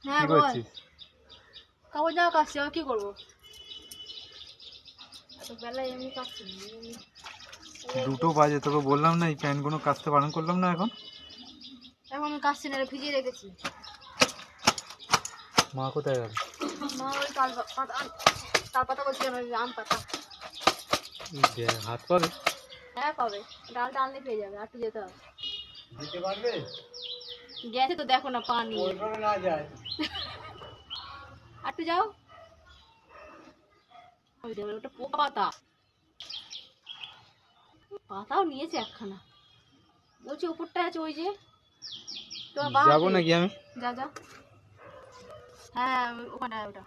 হ্যাঁ বল। কাপড় জামা কাচ্ছি, আমি কি করবো? বেলায় এমনি কাচ্ছি। 2টো বাজে, তোকে বললাম না এই প্যান্টগুলো কাচতে বারণ করলাম না? এখন আমি কাচ্ছি না, ভিজিয়ে রেখেছি। মা কোথায় গেল? মা ওই তাল পাতা বলছি, আম পাতা। হাত পাবে? হ্যাঁ পাবে, ডালটা আনলে পেয়ে যাবে, একটু যেতে হবে। দিতে পারবে? গেছে তো, দেখো না পানি। না যায়। একটু যাও। ওই দেখো ওটা পোকা পাতা, পাতাও নিয়েছে একখানা। বলছি উপরটা আছে ওই যে তোমার বাবা। যাবো নাকি আমি? যা যা। হ্যাঁ ওখানে ওটা।